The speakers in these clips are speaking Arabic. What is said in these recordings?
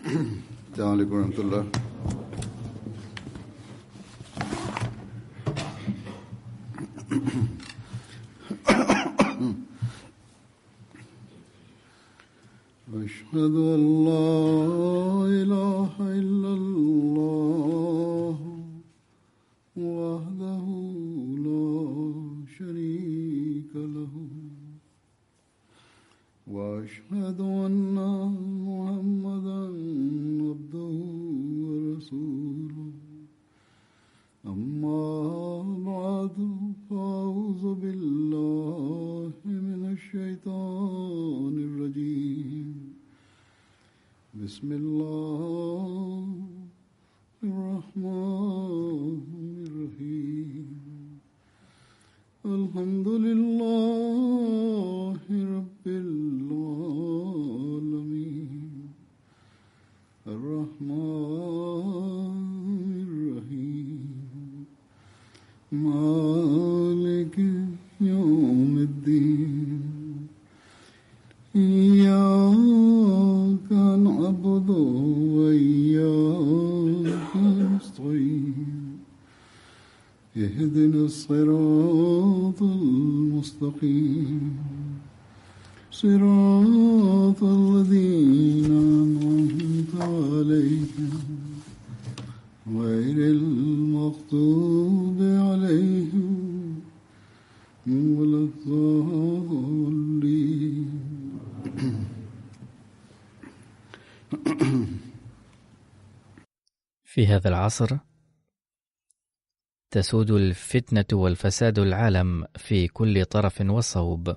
السلام عليكم ورحمة الله. أشهد أن لا إله إلا الله وحده لا شريك له وأشهد أن محمدا عبده ورسوله أما بعد فأعوذ بالله من الشيطان الرجيم بسم الله الرحمن الرحيم الحمد لله رب العالمين الرحمن الرحيم مالك يوم الدين إياك نعبد وإياك نستعين اهدنا الصراط المستقيم صراط الذين أنعمت عليهم غير المغضوب عليهم ولا الضالين. في هذا العصر تسود الفتنة والفساد العالم في كل طرف وصوب،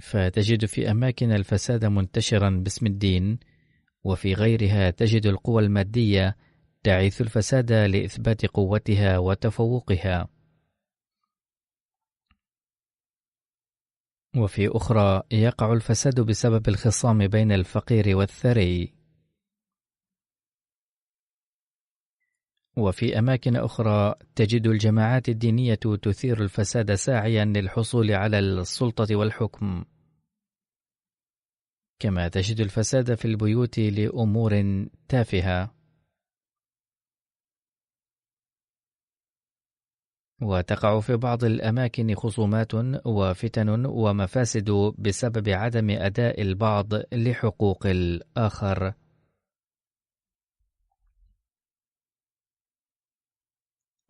فتجد في أماكن الفساد منتشرا باسم الدين، وفي غيرها تجد القوى المادية تعيث الفساد لإثبات قوتها وتفوقها، وفي أخرى يقع الفساد بسبب الخصام بين الفقير والثري، وفي أماكن أخرى تجد الجماعات الدينية تثير الفساد ساعيا للحصول على السلطة والحكم، كما تجد الفساد في البيوت لأمور تافهة، وتقع في بعض الأماكن خصومات وفتن ومفاسد بسبب عدم أداء البعض لحقوق الآخر.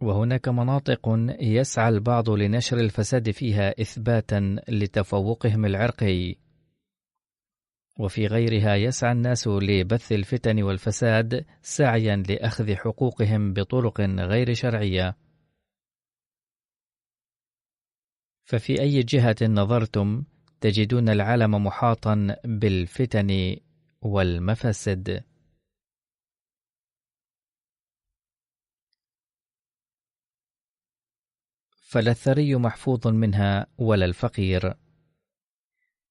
وهناك مناطق يسعى البعض لنشر الفساد فيها إثباتا لتفوقهم العرقي، وفي غيرها يسعى الناس لبث الفتن والفساد سعيا لأخذ حقوقهم بطرق غير شرعية. ففي أي جهة نظرتم تجدون العالم محاطا بالفتن والمفاسد. فلا الثري محفوظ منها ولا الفقير،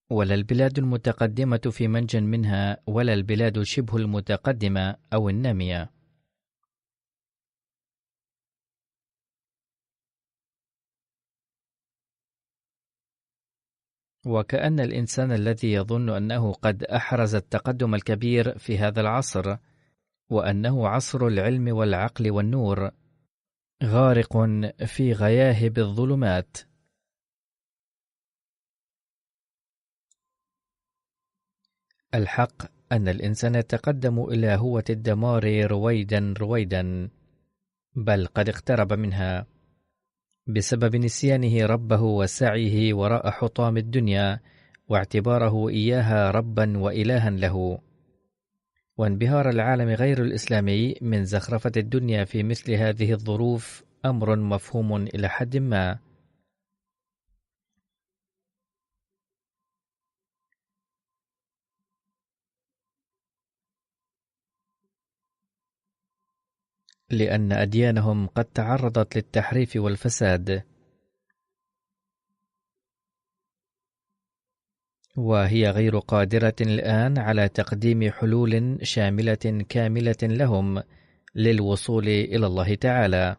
ولا البلاد المتقدمة في منج منها ولا البلاد شبه المتقدمة أو النامية. وكأن الإنسان الذي يظن أنه قد أحرز التقدم الكبير في هذا العصر، وأنه عصر العلم والعقل والنور، غارق في غياهب الظلمات. الحق أن الإنسان يتقدم إلى هوة الدمار رويدا رويدا، بل قد اقترب منها بسبب نسيانه ربه وسعيه وراء حطام الدنيا، واعتباره إياها ربا وإلها له، وانبهار العالم غير الإسلامي من زخرفة الدنيا في مثل هذه الظروف أمر مفهوم إلى حد ما. لأن أديانهم قد تعرضت للتحريف والفساد، وهي غير قادرة الآن على تقديم حلول شاملة كاملة لهم للوصول إلى الله تعالى.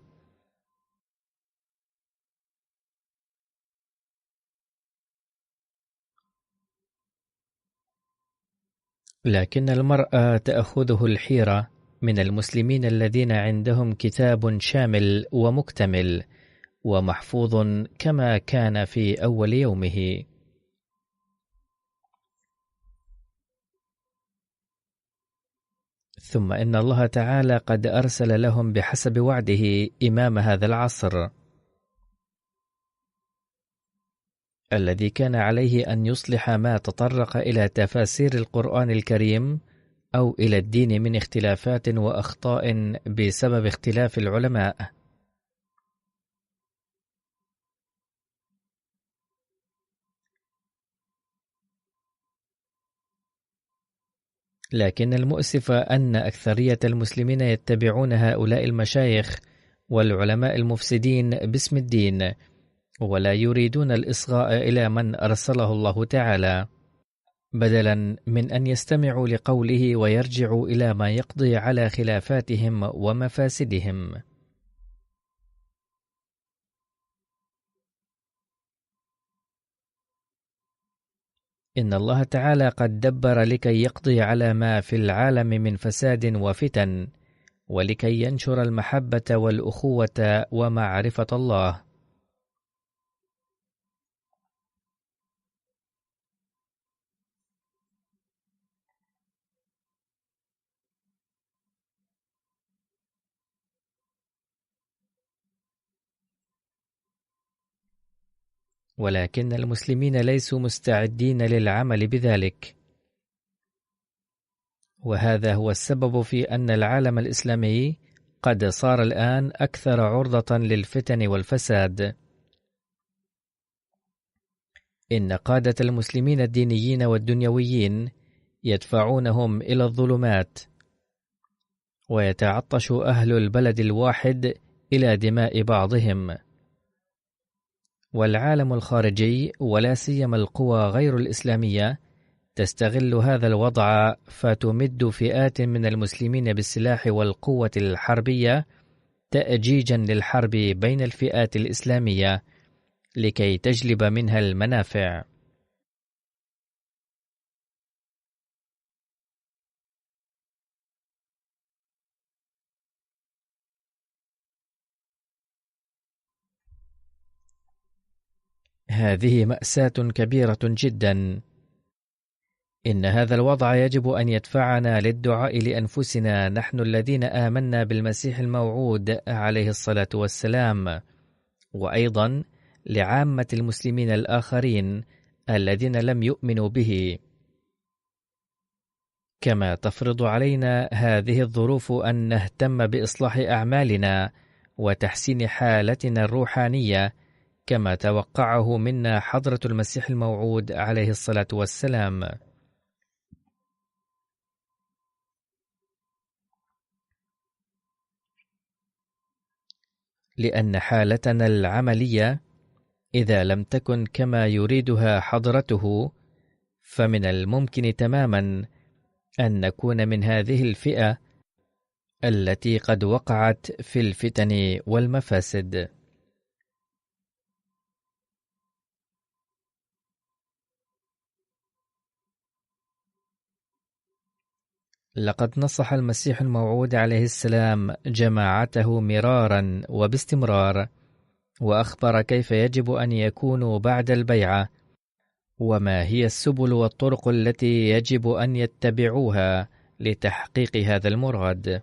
لكن المرء تأخذه الحيرة من المسلمين الذين عندهم كتاب شامل ومكتمل ومحفوظ كما كان في أول يومه. ثم إن الله تعالى قد أرسل لهم بحسب وعده إمام هذا العصر الذي كان عليه أن يصلح ما تطرق إلى تفاسير القرآن الكريم أو إلى الدين من اختلافات وأخطاء بسبب اختلاف العلماء. لكن المؤسف أن أكثرية المسلمين يتبعون هؤلاء المشايخ والعلماء المفسدين باسم الدين، ولا يريدون الإصغاء إلى من أرسله الله تعالى، بدلا من أن يستمعوا لقوله ويرجعوا إلى ما يقضي على خلافاتهم ومفاسدهم. إن الله تعالى قد دبر لكي يقضي على ما في العالم من فساد وفتن، ولكي ينشر المحبة والأخوة ومعرفة الله. ولكن المسلمين ليسوا مستعدين للعمل بذلك، وهذا هو السبب في أن العالم الإسلامي قد صار الآن أكثر عرضة للفتن والفساد. إن قادة المسلمين الدينيين والدنيويين يدفعونهم إلى الظلمات، ويتعطش أهل البلد الواحد إلى دماء بعضهم، والعالم الخارجي ولا سيما القوى غير الإسلامية تستغل هذا الوضع فتمد فئات من المسلمين بالسلاح والقوة الحربية تأجيجا للحرب بين الفئات الإسلامية لكي تجلب منها المنافع. هذه مأساة كبيرة جدا. إن هذا الوضع يجب أن يدفعنا للدعاء لأنفسنا نحن الذين آمنا بالمسيح الموعود عليه الصلاة والسلام، وأيضا لعامة المسلمين الآخرين الذين لم يؤمنوا به. كما تفرض علينا هذه الظروف أن نهتم بإصلاح أعمالنا وتحسين حالتنا الروحانية كما توقعه منا حضرة المسيح الموعود عليه الصلاة والسلام. لأن حالتنا العملية إذا لم تكن كما يريدها حضرته، فمن الممكن تماما أن نكون من هذه الفئة التي قد وقعت في الفتن والمفاسد. لقد نصح المسيح الموعود عليه السلام جماعته مرارا وباستمرار، وأخبر كيف يجب أن يكونوا بعد البيعة، وما هي السبل والطرق التي يجب أن يتبعوها لتحقيق هذا المراد.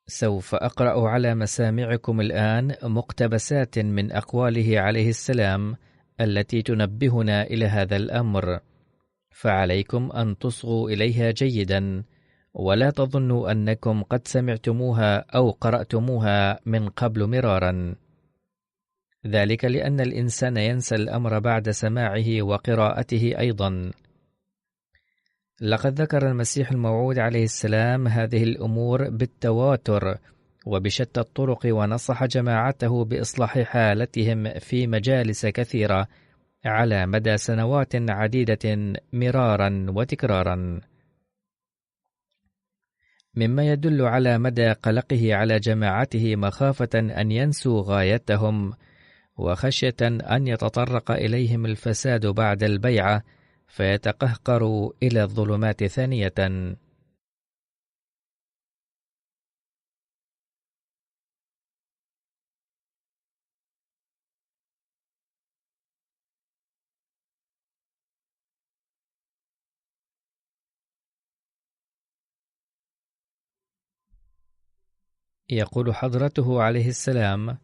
سوف أقرأ على مسامعكم الآن مقتبسات من أقواله عليه السلام التي تنبهنا إلى هذا الأمر، فعليكم أن تصغوا إليها جيدا، ولا تظنوا أنكم قد سمعتموها أو قرأتموها من قبل مرارا، ذلك لأن الإنسان ينسى الأمر بعد سماعه وقراءته أيضا. لقد ذكر المسيح الموعود عليه السلام هذه الأمور بالتواتر وبشتى الطرق، ونصح جماعته بإصلاح حالتهم في مجالس كثيرة على مدى سنوات عديدة مرارا وتكرارا، مما يدل على مدى قلقه على جماعته مخافة أن ينسوا غايتهم وخشية أن يتطرق إليهم الفساد بعد البيعة فيتقهقروا إلى الظلمات ثانية. يقول حضرته عليه السلام: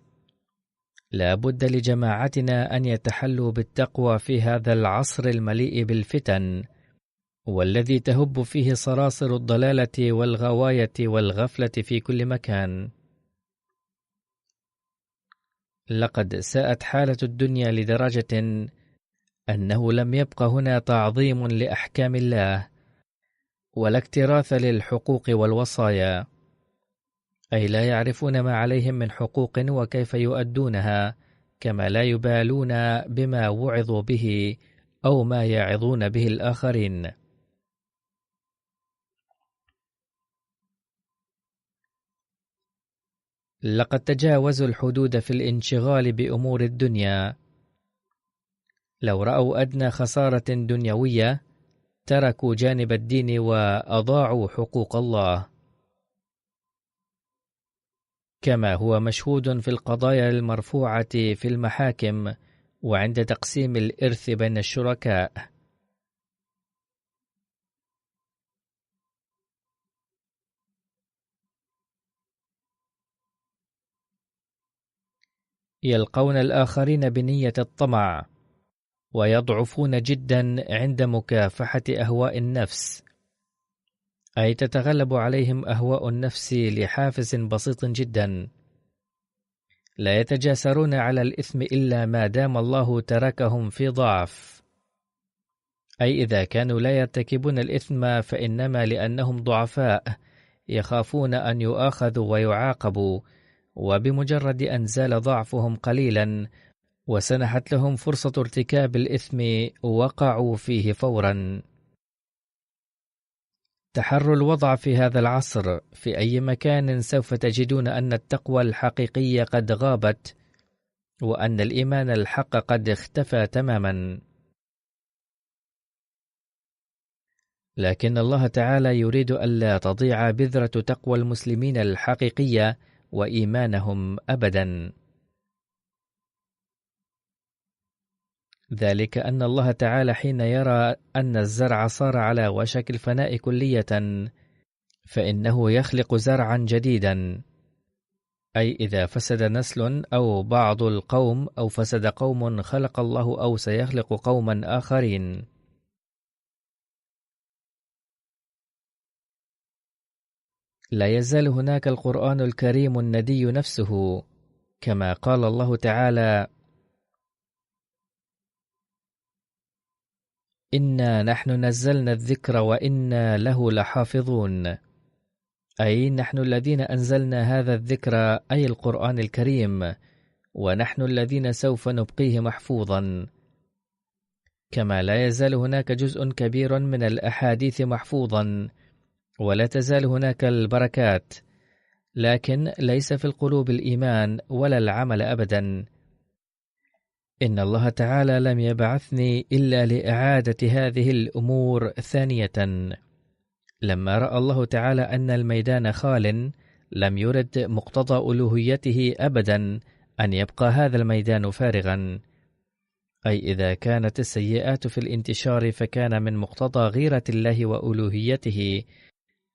لا بد لجماعتنا أن يتحلوا بالتقوى في هذا العصر المليء بالفتن، والذي تهب فيه صراصر الضلالة والغواية والغفلة في كل مكان. لقد ساءت حالة الدنيا لدرجة أنه لم يبق هنا تعظيم لأحكام الله، ولا اكتراث للحقوق والوصايا، أي لا يعرفون ما عليهم من حقوق وكيف يؤدونها، كما لا يبالون بما وعظوا به أو ما يعظون به الآخرين. لقد تجاوزوا الحدود في الانشغال بأمور الدنيا. لو رأوا أدنى خسارة دنيوية تركوا جانب الدين وأضاعوا حقوق الله، كما هو مشهود في القضايا المرفوعة في المحاكم وعند تقسيم الإرث بين الشركاء. يلقون الآخرين بنية الطمع، ويضعفون جدا عند مكافحة أهواء النفس، أي تتغلب عليهم أهواء النفس لحافز بسيط جدا. لا يتجاسرون على الإثم إلا ما دام الله تركهم في ضعف، أي إذا كانوا لا يرتكبون الإثم فإنما لأنهم ضعفاء يخافون أن يؤاخذوا ويعاقبوا، وبمجرد أن زال ضعفهم قليلا وسنحت لهم فرصة ارتكاب الإثم وقعوا فيه فورا. تحروا الوضع في هذا العصر في أي مكان سوف تجدون أن التقوى الحقيقية قد غابت، وأن الإيمان الحق قد اختفى تماما. لكن الله تعالى يريد ألا تضيع بذرة تقوى المسلمين الحقيقية وإيمانهم أبدا. ذلك أن الله تعالى حين يرى أن الزرع صار على وشك الفناء كلية فإنه يخلق زرعا جديدا، أي إذا فسد نسل أو بعض القوم أو فسد قوم خلق الله أو سيخلق قوما آخرين. لا يزال هناك القرآن الكريم الندي نفسه، كما قال الله تعالى: إنا نحن نزلنا الذكر وإنا له لحافظون، أي نحن الذين أنزلنا هذا الذكر أي القرآن الكريم، ونحن الذين سوف نبقيه محفوظا. كما لا يزال هناك جزء كبير من الأحاديث محفوظا، ولا تزال هناك البركات، لكن ليس في القلوب الإيمان ولا العمل أبدا. إن الله تعالى لم يبعثني إلا لإعادة هذه الأمور ثانية. لما رأى الله تعالى أن الميدان خال لم يرد مقتضى ألوهيته أبدا أن يبقى هذا الميدان فارغا، أي إذا كانت السيئات في الانتشار فكان من مقتضى غيرة الله وألوهيته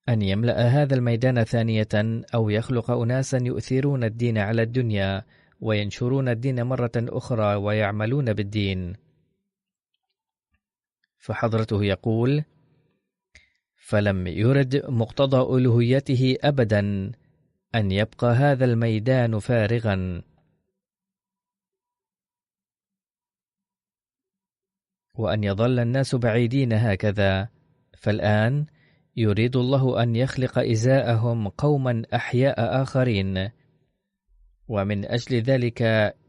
أن يملأ هذا الميدان ثانية، أو يخلق أناسا يؤثرون الدين على الدنيا وينشرون الدين مرة أخرى ويعملون بالدين. فحضرته يقول: فلم يرد مقتضى ألوهيته أبدا أن يبقى هذا الميدان فارغا. وأن يظل الناس بعيدين هكذا، فالآن يريد الله أن يخلق إزاءهم قوما أحياء آخرين، ومن أجل ذلك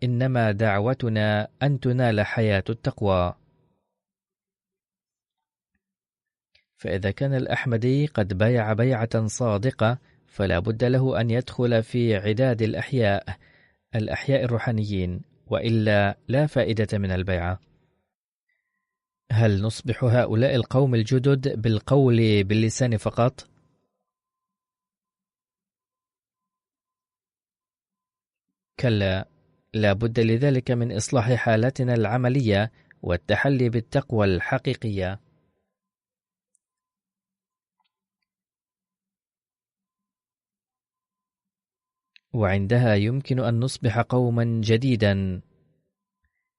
إنما دعوتنا أن تنال حياة التقوى. فإذا كان الأحمدي قد بايع بيعة صادقة فلا بد له أن يدخل في عداد الأحياء الروحانيين، وإلا لا فائدة من البيعة. هل نصبح هؤلاء القوم الجدد بالقول باللسان فقط؟ كلا، لا بد لذلك من إصلاح حالتنا العملية والتحلي بالتقوى الحقيقية. وعندها يمكن أن نصبح قوما جديدا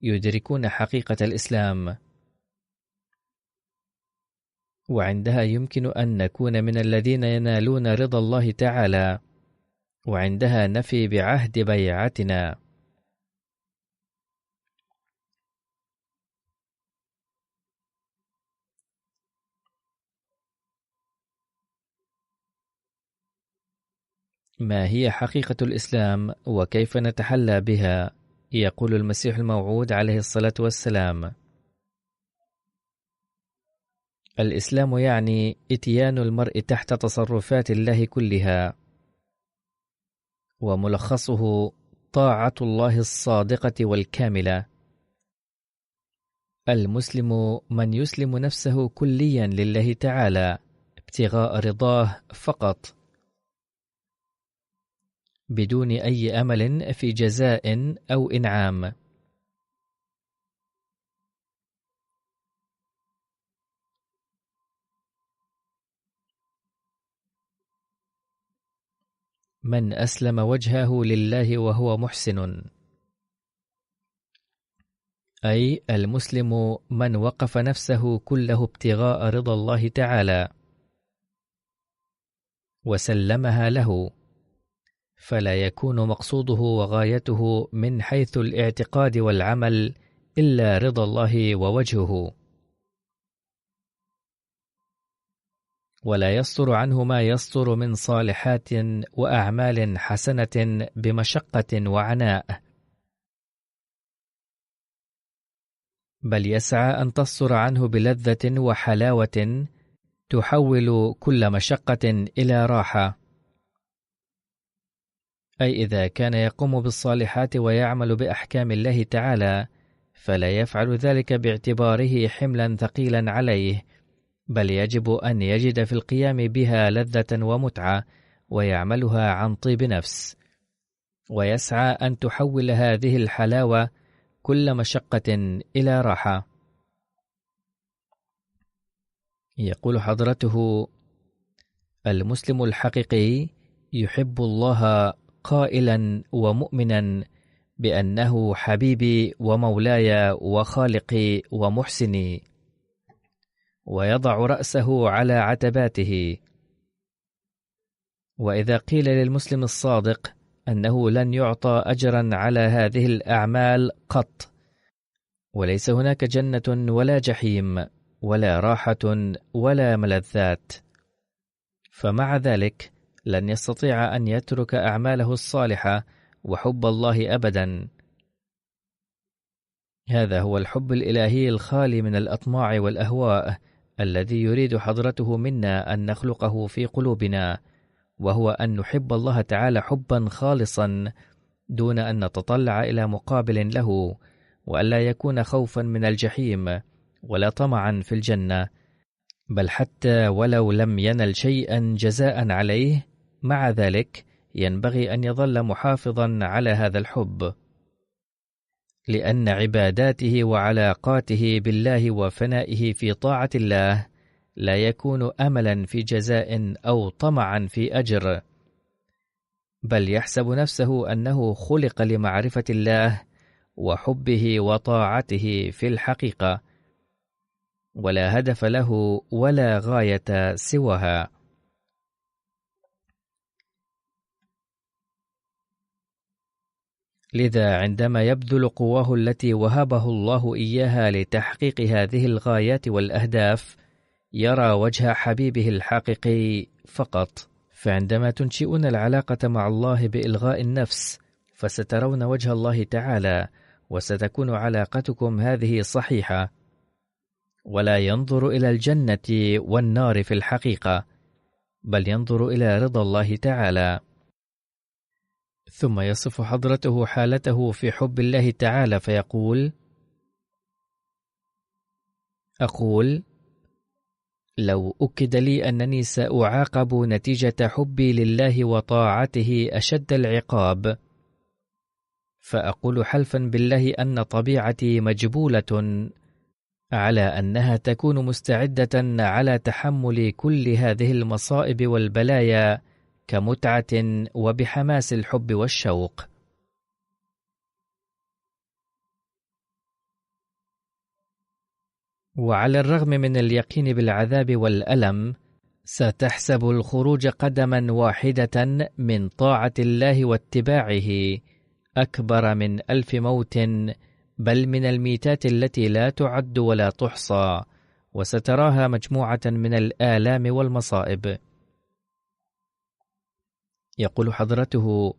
يدركون حقيقة الإسلام، وعندها يمكن أن نكون من الذين ينالون رضا الله تعالى، وعندها نفي بعهد بيعتنا. ما هي حقيقة الإسلام وكيف نتحلى بها؟ يقول المسيح الموعود عليه الصلاة والسلام: الإسلام يعني إتيان المرء تحت تصرفات الله كلها، وملخصه طاعة الله الصادقة والكاملة. المسلم من يسلم نفسه كليا لله تعالى ابتغاء رضاه فقط، بدون أي أمل في جزاء أو إنعام. من أسلم وجهه لله وهو محسن، أي المسلم من وقف نفسه كله ابتغاء رضا الله تعالى وسلمها له، فلا يكون مقصوده وغايته من حيث الاعتقاد والعمل إلا رضا الله ووجهه، ولا يصدر عنه ما يصدر من صالحات وأعمال حسنة بمشقة وعناء، بل يسعى أن تصدر عنه بلذة وحلاوة تحول كل مشقة إلى راحة. أي إذا كان يقوم بالصالحات ويعمل بأحكام الله تعالى، فلا يفعل ذلك باعتباره حملا ثقيلا عليه، بل يجب أن يجد في القيام بها لذة ومتعة، ويعملها عن طيب نفس، ويسعى أن تحول هذه الحلاوة كل مشقة إلى راحة. يقول حضرته: المسلم الحقيقي يحب الله قائلا ومؤمنا بأنه حبيبي ومولاي وخالقي ومحسني، ويضع رأسه على عتباته. وإذا قيل للمسلم الصادق أنه لن يعطى أجرا على هذه الأعمال قط، وليس هناك جنة ولا جحيم ولا راحة ولا ملذات، فمع ذلك لن يستطيع أن يترك أعماله الصالحة وحب الله أبدا. هذا هو الحب الإلهي الخالي من الأطماع والأهواء الذي يريد حضرته منا أن نخلقه في قلوبنا، وهو أن نحب الله تعالى حبا خالصا دون أن نتطلع إلى مقابل له، وألا يكون خوفا من الجحيم ولا طمعا في الجنة، بل حتى ولو لم ينل شيئا جزاء عليه، مع ذلك ينبغي أن يظل محافظا على هذا الحب، لأن عباداته وعلاقاته بالله وفنائه في طاعة الله لا يكون أملا في جزاء أو طمعا في أجر، بل يحسب نفسه أنه خلق لمعرفة الله وحبه وطاعته في الحقيقة، ولا هدف له ولا غاية سواها. لذا عندما يبذل قواه التي وهبه الله إياها لتحقيق هذه الغايات والأهداف، يرى وجه حبيبه الحقيقي فقط. فعندما تنشئون العلاقة مع الله بإلغاء النفس، فسترون وجه الله تعالى، وستكون علاقتكم هذه صحيحة، ولا ينظر إلى الجنة والنار في الحقيقة، بل ينظر إلى رضا الله تعالى. ثم يصف حضرته حالته في حب الله تعالى فيقول: أقول: لو أكد لي أنني سأعاقب نتيجة حبي لله وطاعته أشد العقاب، فأقول حلفا بالله أن طبيعتي مجبولة على أنها تكون مستعدة على تحمل كل هذه المصائب والبلايا كمتعة وبحماس الحب والشوق. وعلى الرغم من اليقين بالعذاب والألم، ستحسب الخروج قدما واحدة من طاعة الله واتباعه أكبر من 1000 موت، بل من الميتات التي لا تعد ولا تحصى، وستراها مجموعة من الآلام والمصائب. يقول حضرته: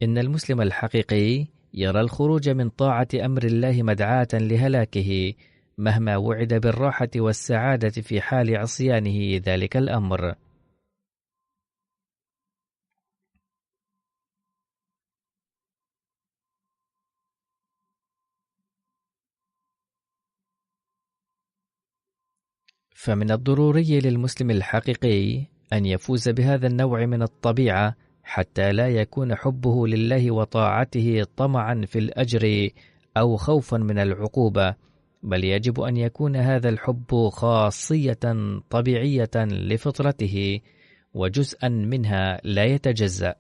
إن المسلم الحقيقي يرى الخروج من طاعة أمر الله مدعاة لهلاكه، مهما وعد بالراحة والسعادة في حال عصيانه ذلك الأمر. فمن الضروري للمسلم الحقيقي أن يفوز بهذا النوع من الطبيعة، حتى لا يكون حبه لله وطاعته طمعا في الأجر أو خوفا من العقوبة، بل يجب أن يكون هذا الحب خاصية طبيعية لفطرته وجزءا منها لا يتجزأ.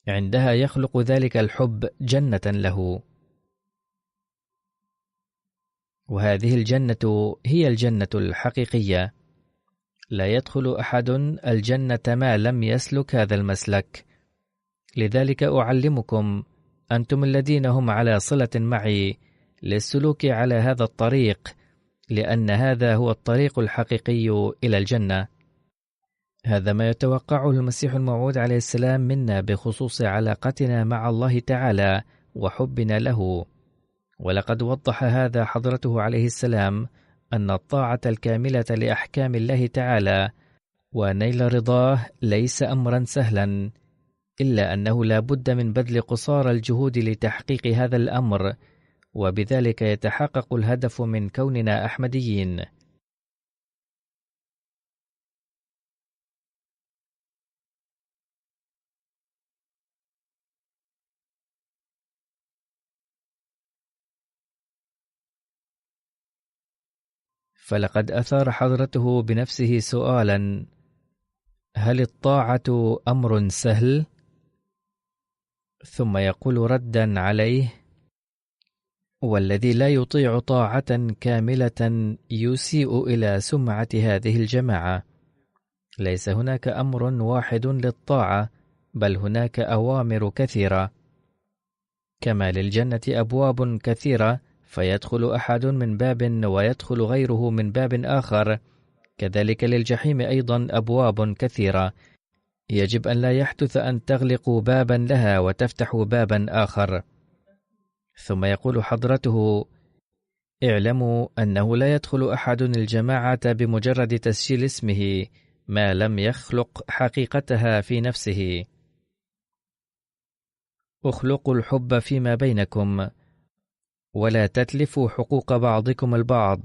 عندها يخلق ذلك الحب جنة له، وهذه الجنة هي الجنة الحقيقية. لا يدخل أحد الجنة ما لم يسلك هذا المسلك. لذلك أعلمكم أنتم الذين هم على صلة معي للسلوك على هذا الطريق، لأن هذا هو الطريق الحقيقي إلى الجنة. هذا ما يتوقعه المسيح الموعود عليه السلام منا بخصوص علاقتنا مع الله تعالى وحبنا له. ولقد وضح هذا حضرته عليه السلام أن الطاعة الكاملة لأحكام الله تعالى ونيل رضاه ليس أمرا سهلا، إلا أنه لا بد من بذل قصارى الجهود لتحقيق هذا الأمر، وبذلك يتحقق الهدف من كوننا أحمديين. فلقد أثار حضرته بنفسه سؤالا: هل الطاعة أمر سهل؟ ثم يقول ردا عليه: والذي لا يطيع طاعة كاملة يسيء إلى سمعة هذه الجماعة. ليس هناك أمر واحد للطاعة، بل هناك أوامر كثيرة. كما للجنة أبواب كثيرة، فيدخل أحد من باب ويدخل غيره من باب آخر، كذلك للجحيم أيضا أبواب كثيرة، يجب أن لا يحدث أن تغلقوا بابا لها وتفتحوا بابا آخر. ثم يقول حضرته: اعلموا أنه لا يدخل أحد الجماعة بمجرد تسجيل اسمه ما لم يخلق حقيقتها في نفسه. اخلقوا الحب فيما بينكم، ولا تتلفوا حقوق بعضكم البعض،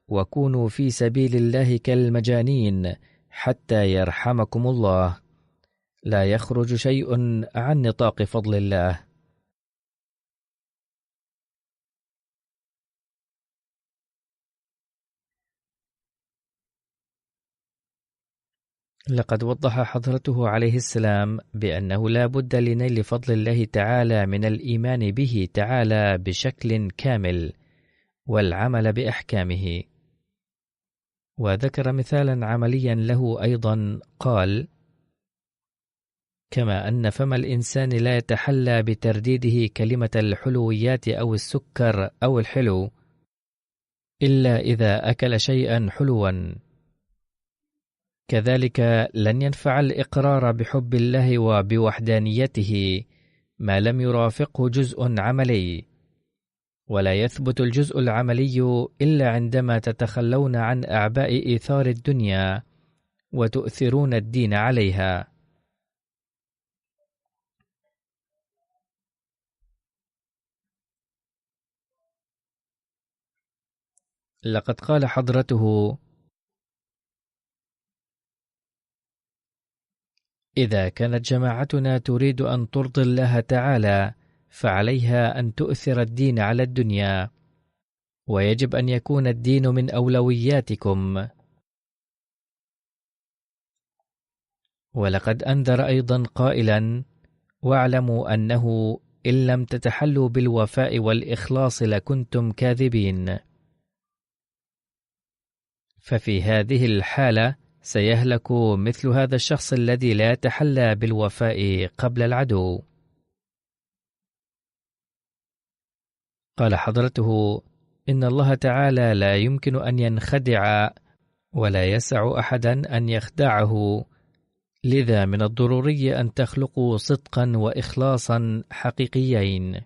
وكونوا في سبيل الله كالمجانين حتى يرحمكم الله. لا يخرج شيء عن نطاق فضل الله. لقد وضح حضرته عليه السلام بأنه لا بد لنيل فضل الله تعالى من الإيمان به تعالى بشكل كامل والعمل بأحكامه. وذكر مثالا عمليا له أيضا، قال: كما أن فم الإنسان لا يتحلى بترديده كلمة الحلويات أو السكر أو الحلو إلا إذا أكل شيئا حلوا، كذلك لن ينفع الإقرار بحب الله وبوحدانيته ما لم يرافقه جزء عملي، ولا يثبت الجزء العملي إلا عندما تتخلون عن أعباء إيثار الدنيا وتؤثرون الدين عليها. لقد قال حضرته: إذا كانت جماعتنا تريد أن ترضي الله تعالى فعليها أن تؤثر الدين على الدنيا، ويجب أن يكون الدين من أولوياتكم. ولقد أنذر أيضا قائلا: واعلموا أنه إن لم تتحلوا بالوفاء والإخلاص لكنتم كاذبين. ففي هذه الحالة سيهلك مثل هذا الشخص الذي لا يتحلى بالوفاء قبل العدو. قال حضرته: إن الله تعالى لا يمكن أن ينخدع ولا يسع أحدا أن يخدعه، لذا من الضروري أن تخلقوا صدقا وإخلاصا حقيقيين.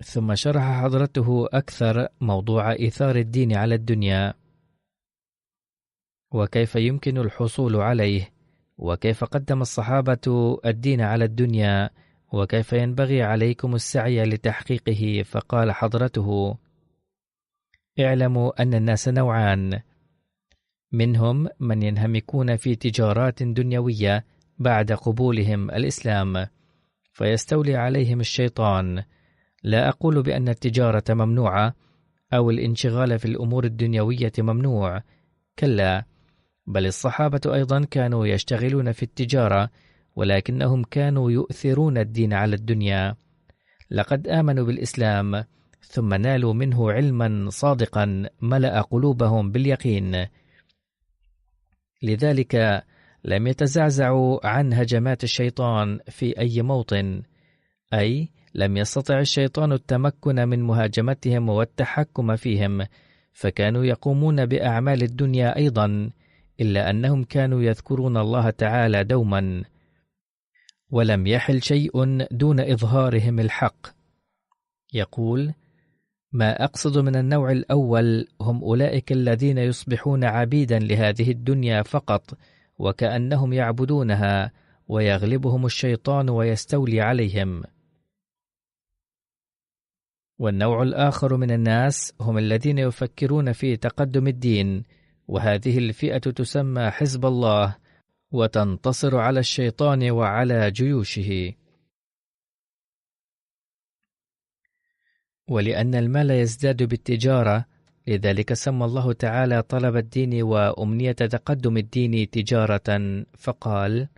ثم شرح حضرته أكثر موضوع إيثار الدين على الدنيا، وكيف يمكن الحصول عليه، وكيف قدم الصحابة الدين على الدنيا، وكيف ينبغي عليكم السعي لتحقيقه. فقال حضرته: اعلموا أن الناس نوعان، منهم من ينهمكون في تجارات دنيوية بعد قبولهم الإسلام فيستولي عليهم الشيطان. لا أقول بأن التجارة ممنوعة أو الانشغال في الأمور الدنيوية ممنوع، كلا، بل الصحابة أيضا كانوا يشتغلون في التجارة، ولكنهم كانوا يؤثرون الدين على الدنيا. لقد آمنوا بالإسلام ثم نالوا منه علما صادقا ملأ قلوبهم باليقين، لذلك لم يتزعزعوا عن هجمات الشيطان في أي موطن، أي لم يستطع الشيطان التمكن من مهاجمتهم والتحكم فيهم، فكانوا يقومون بأعمال الدنيا أيضا، إلا أنهم كانوا يذكرون الله تعالى دوما، ولم يحل شيء دون إظهارهم الحق. يقول: ما أقصد من النوع الأول هم أولئك الذين يصبحون عبيدا لهذه الدنيا فقط، وكأنهم يعبدونها، ويغلبهم الشيطان ويستولي عليهم. والنوع الآخر من الناس هم الذين يفكرون في تقدم الدين، وهذه الفئة تسمى حزب الله، وتنتصر على الشيطان وعلى جيوشه. ولأن المال يزداد بالتجارة، لذلك سمى الله تعالى طلب الدين وأمنية تقدم الدين تجارة، فقال: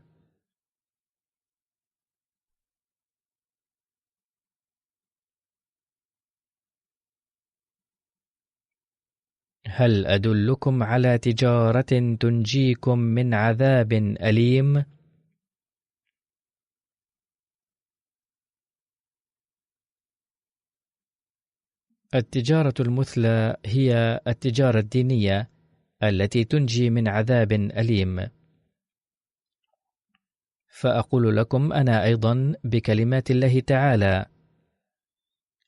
هل أدلكم على تجارة تنجيكم من عذاب أليم؟ التجارة المثلى هي التجارة الدينية التي تنجي من عذاب أليم. فأقول لكم أنا أيضا بكلمات الله تعالى: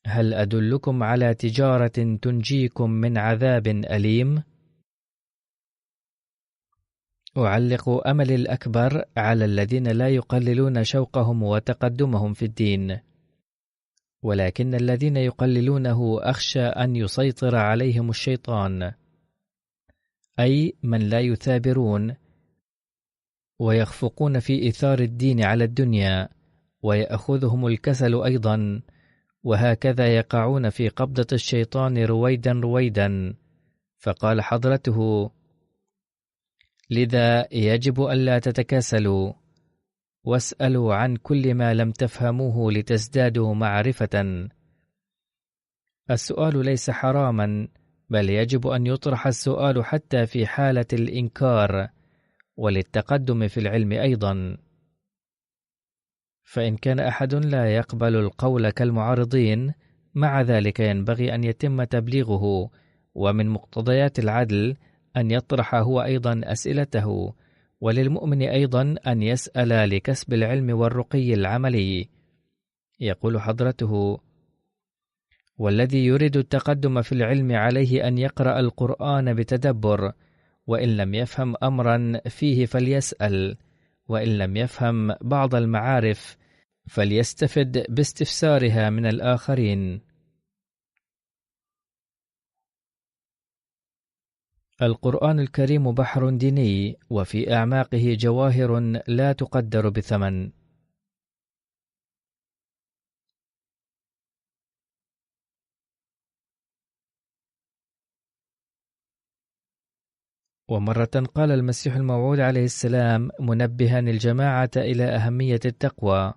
هل أدلكم على تجارة تنجيكم من عذاب أليم؟ أعلق أملي الأكبر على الذين لا يقللون شوقهم وتقدمهم في الدين، ولكن الذين يقللونه أخشى أن يسيطر عليهم الشيطان، أي من لا يثابرون ويخفقون في إيثار الدين على الدنيا، ويأخذهم الكسل أيضا، وهكذا يقعون في قبضة الشيطان رويدا رويدا. فقال حضرته: لذا يجب ألا تتكاسلوا، واسألوا عن كل ما لم تفهموه لتزدادوا معرفة. السؤال ليس حراما، بل يجب أن يطرح السؤال حتى في حالة الإنكار، وللتقدم في العلم أيضا. فإن كان أحد لا يقبل القول كالمعارضين، مع ذلك ينبغي أن يتم تبليغه، ومن مقتضيات العدل أن يطرح هو أيضا أسئلته، وللمؤمن أيضا أن يسأل لكسب العلم والرقي العملي. يقول حضرته: والذي يريد التقدم في العلم عليه أن يقرأ القرآن بتدبر، وإن لم يفهم أمرا فيه فليسأل، وإن لم يفهم بعض المعارف فليستفد باستفسارها من الآخرين. القرآن الكريم بحر ديني، وفي أعماقه جواهر لا تقدر بثمن. ومرة قال المسيح الموعود عليه السلام منبها الجماعة إلى أهمية التقوى: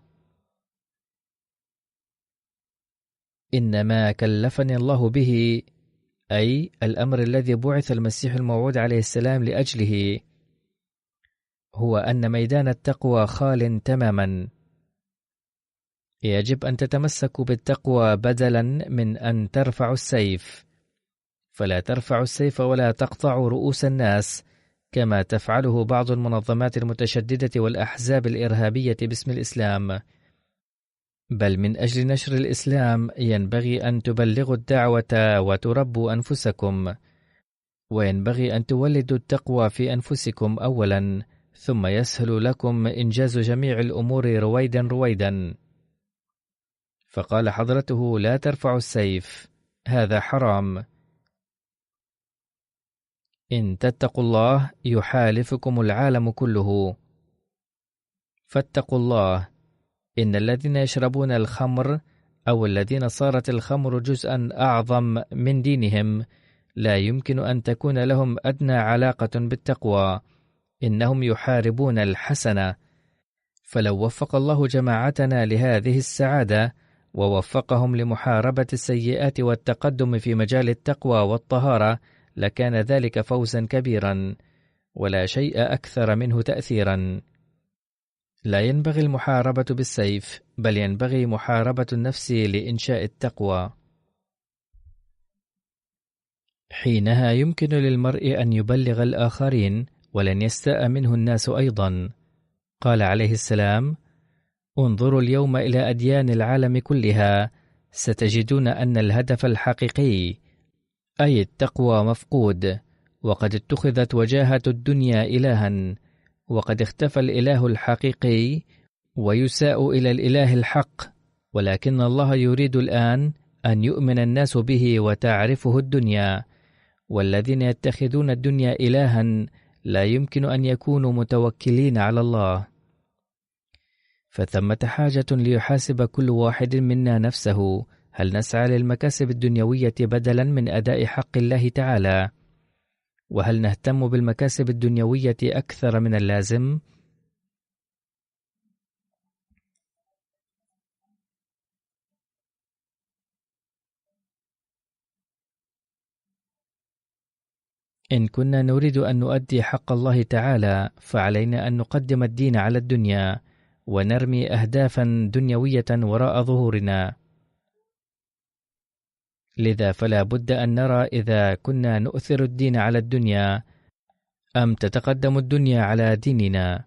إنما كلفني الله به، أي الأمر الذي بعث المسيح الموعود عليه السلام لأجله، هو أن ميدان التقوى خال تماما. يجب أن تتمسكوا بالتقوى بدلا من أن ترفعوا السيف، فلا ترفعوا السيف ولا تقطعوا رؤوس الناس كما تفعله بعض المنظمات المتشددة والأحزاب الإرهابية باسم الإسلام، بل من أجل نشر الإسلام ينبغي أن تبلغوا الدعوة وتربوا أنفسكم، وينبغي أن تولدوا التقوى في أنفسكم أولا، ثم يسهل لكم إنجاز جميع الأمور رويدا رويدا. فقال حضرته: لا ترفعوا السيف، هذا حرام. إن تتقوا الله يحالفكم العالم كله، فاتقوا الله. إن الذين يشربون الخمر أو الذين صارت الخمر جزءا أعظم من دينهم لا يمكن أن تكون لهم أدنى علاقة بالتقوى، إنهم يحاربون الحسنة. فلو وفق الله جماعتنا لهذه السعادة ووفقهم لمحاربة السيئات والتقدم في مجال التقوى والطهارة لكان ذلك فوزا كبيرا، ولا شيء أكثر منه تأثيرا. لا ينبغي المحاربة بالسيف، بل ينبغي محاربة النفس لإنشاء التقوى. حينها يمكن للمرء أن يبلغ الآخرين، ولن يستاء منه الناس أيضا. قال عليه السلام: انظروا اليوم إلى أديان العالم كلها، ستجدون أن الهدف الحقيقي أي التقوى مفقود، وقد اتخذت وجاهة الدنيا إلها، وقد اختفى الإله الحقيقي، ويساء إلى الإله الحق، ولكن الله يريد الآن أن يؤمن الناس به وتعرفه الدنيا، والذين يتخذون الدنيا إلها لا يمكن أن يكونوا متوكلين على الله. فثمة حاجة ليحاسب كل واحد منا نفسه: هل نسعى للمكاسب الدنيوية بدلا من أداء حق الله تعالى؟ وهل نهتم بالمكاسب الدنيوية أكثر من اللازم؟ إن كنا نريد أن نؤدي حق الله تعالى فعلينا أن نقدم الدين على الدنيا، ونرمي أهدافا دنيوية وراء ظهورنا. لذا فلا بد أن نرى إذا كنا نؤثر الدين على الدنيا أم تتقدم الدنيا على ديننا،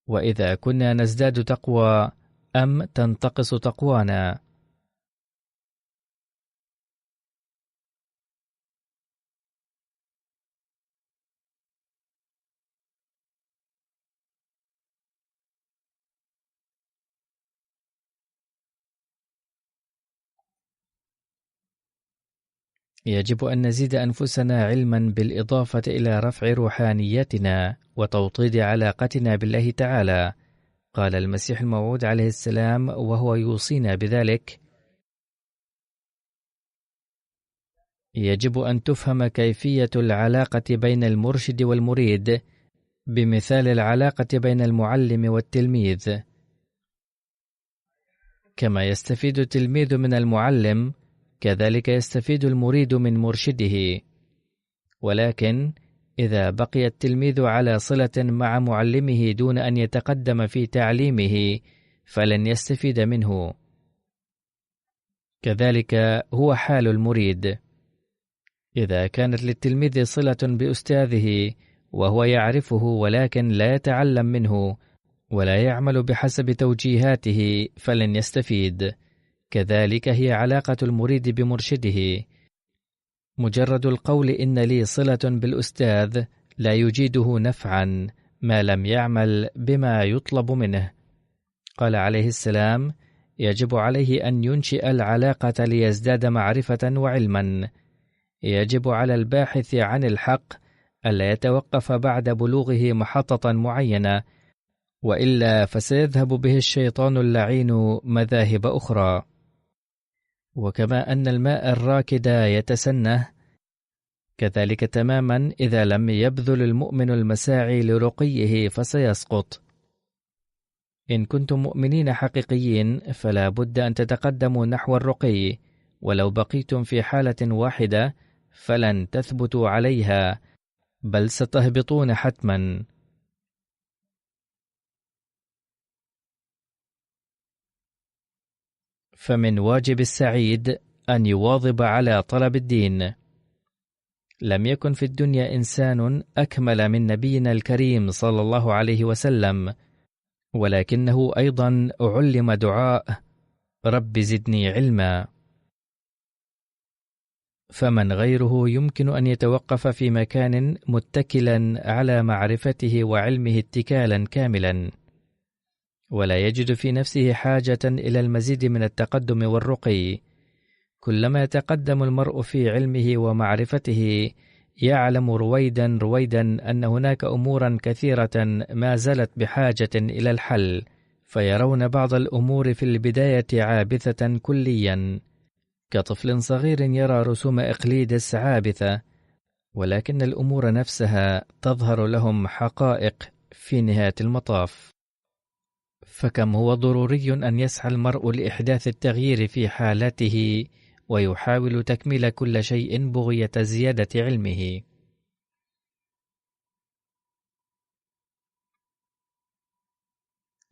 وإذا كنا نزداد تقوى أم تنتقص تقوانا. يجب أن نزيد أنفسنا علما بالإضافة إلى رفع روحانيتنا وتوطيد علاقتنا بالله تعالى. قال المسيح الموعود عليه السلام وهو يوصينا بذلك: يجب أن تفهم كيفية العلاقة بين المرشد والمريد بمثال العلاقة بين المعلم والتلميذ. كما يستفيد التلميذ من المعلم، كذلك يستفيد المريد من مرشده. ولكن إذا بقي التلميذ على صلة مع معلمه دون أن يتقدم في تعليمه فلن يستفيد منه. كذلك هو حال المريد. إذا كانت للتلميذ صلة بأستاذه وهو يعرفه ولكن لا يتعلم منه ولا يعمل بحسب توجيهاته فلن يستفيد. كذلك هي علاقة المريد بمرشده. مجرد القول إن لي صلة بالأستاذ لا يجيده نفعا ما لم يعمل بما يطلب منه. قال عليه السلام: يجب عليه أن ينشئ العلاقة ليزداد معرفة وعلما. يجب على الباحث عن الحق ألا يتوقف بعد بلوغه محطة معينة، وإلا فسيذهب به الشيطان اللعين مذاهب أخرى. وكما أن الماء الراكد يتسنه، كذلك تماما إذا لم يبذل المؤمن المساعي لرقيه فسيسقط. إن كنتم مؤمنين حقيقيين فلا بد أن تتقدموا نحو الرقي، ولو بقيتم في حالة واحدة فلن تثبتوا عليها، بل ستهبطون حتما. فمن واجب السعيد أن يواظب على طلب الدين. لم يكن في الدنيا إنسان أكمل من نبينا الكريم صلى الله عليه وسلم، ولكنه أيضا علم دعاء: رب زدني علما. فمن غيره يمكن أن يتوقف في مكان متكلا على معرفته وعلمه اتكالا كاملا، ولا يجد في نفسه حاجة إلى المزيد من التقدم والرقي. كلما يتقدم المرء في علمه ومعرفته يعلم رويدا رويدا أن هناك أمورا كثيرة ما زالت بحاجة إلى الحل، فيرون بعض الأمور في البداية عابثة كليا، كطفل صغير يرى رسوم إقليدس عابثة، ولكن الأمور نفسها تظهر لهم حقائق في نهاية المطاف. فكم هو ضروري أن يسعى المرء لإحداث التغيير في حالته ويحاول تكميل كل شيء بغية زيادة علمه.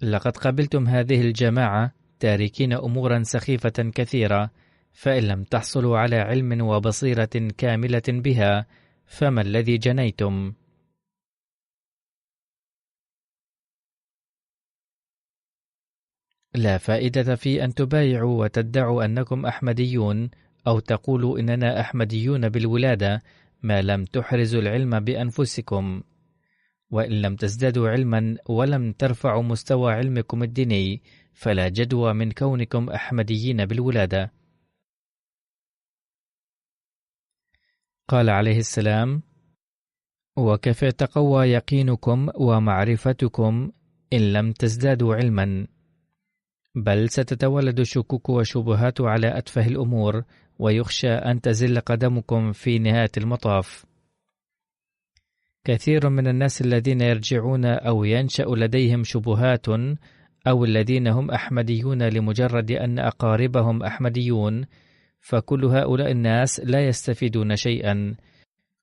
لقد قبلتم هذه الجماعة تاركين أمورا سخيفة كثيرة، فإن لم تحصلوا على علم وبصيرة كاملة بها فما الذي جنيتم؟ لا فائدة في أن تبايعوا وتدعوا أنكم أحمديون، أو تقولوا إننا أحمديون بالولادة، ما لم تحرزوا العلم بأنفسكم. وإن لم تزدادوا علما ولم ترفعوا مستوى علمكم الديني فلا جدوى من كونكم أحمديين بالولادة. قال عليه السلام: وكيف يتقوى يقينكم ومعرفتكم إن لم تزدادوا علما؟ بل ستتولد الشكوك والشبهات على أتفه الأمور، ويخشى أن تزل قدمكم في نهاية المطاف. كثير من الناس الذين يرجعون أو ينشأ لديهم شبهات، أو الذين هم أحمديون لمجرد أن أقاربهم أحمديون، فكل هؤلاء الناس لا يستفيدون شيئا،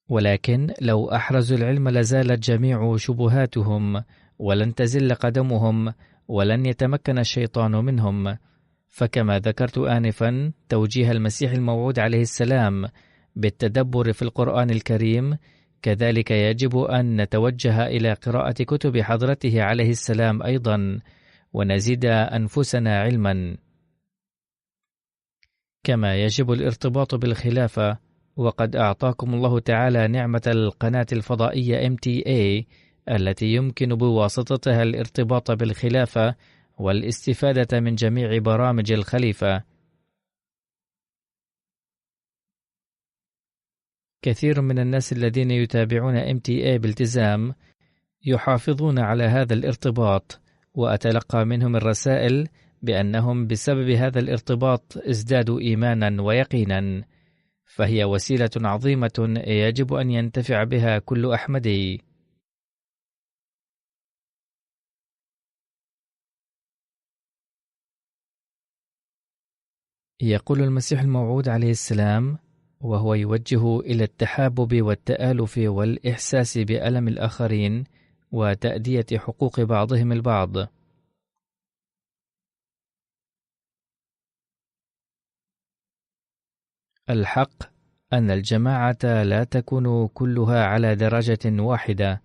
ولكن لو أحرزوا العلم لزالت جميع شبهاتهم، ولن تزل قدمهم، ولن يتمكن الشيطان منهم. فكما ذكرت آنفا توجيه المسيح الموعود عليه السلام بالتدبر في القرآن الكريم، كذلك يجب أن نتوجه إلى قراءة كتب حضرته عليه السلام أيضا، ونزيد أنفسنا علما. كما يجب الارتباط بالخلافة، وقد أعطاكم الله تعالى نعمة القناة الفضائية MTA التي يمكن بواسطتها الارتباط بالخلافة والاستفادة من جميع برامج الخليفة. كثير من الناس الذين يتابعون MTA بالتزام يحافظون على هذا الارتباط، وأتلقى منهم الرسائل بأنهم بسبب هذا الارتباط ازدادوا إيمانا ويقينا، فهي وسيلة عظيمة يجب أن ينتفع بها كل أحمدي. يقول المسيح الموعود عليه السلام وهو يوجه إلى التحابب والتآلف والإحساس بألم الآخرين وتأدية حقوق بعضهم البعض: الحق أن الجماعة لا تكون كلها على درجة واحدة.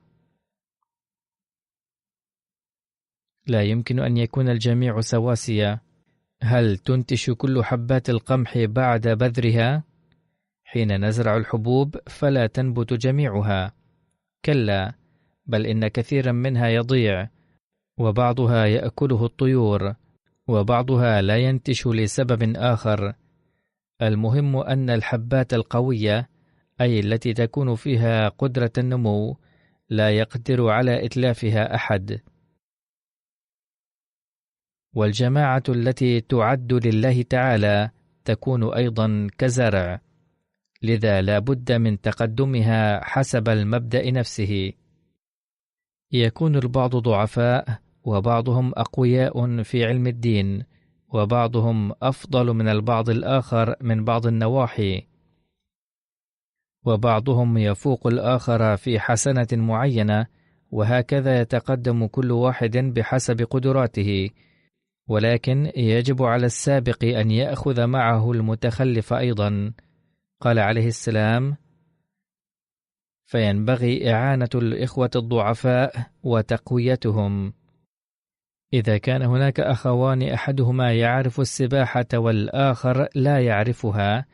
لا يمكن أن يكون الجميع سواسية. هل تنتش كل حبات القمح بعد بذرها؟ حين نزرع الحبوب فلا تنبت جميعها، كلا، بل إن كثيرا منها يضيع، وبعضها يأكله الطيور، وبعضها لا ينتش لسبب آخر. المهم أن الحبات القوية، أي التي تكون فيها قدرة النمو، لا يقدر على إتلافها أحد. والجماعة التي تعد لله تعالى تكون أيضا كزرع، لذا لا بد من تقدمها حسب المبدأ نفسه. يكون البعض ضعفاء، وبعضهم أقوياء في علم الدين، وبعضهم أفضل من البعض الآخر من بعض النواحي، وبعضهم يفوق الآخر في حسنة معينة، وهكذا يتقدم كل واحد بحسب قدراته. ولكن يجب على السابق أن يأخذ معه المتخلف أيضا. قال عليه السلام: فينبغي إعانة الإخوة الضعفاء وتقويتهم. إذا كان هناك أخوان أحدهما يعرف السباحة والآخر لا يعرفها،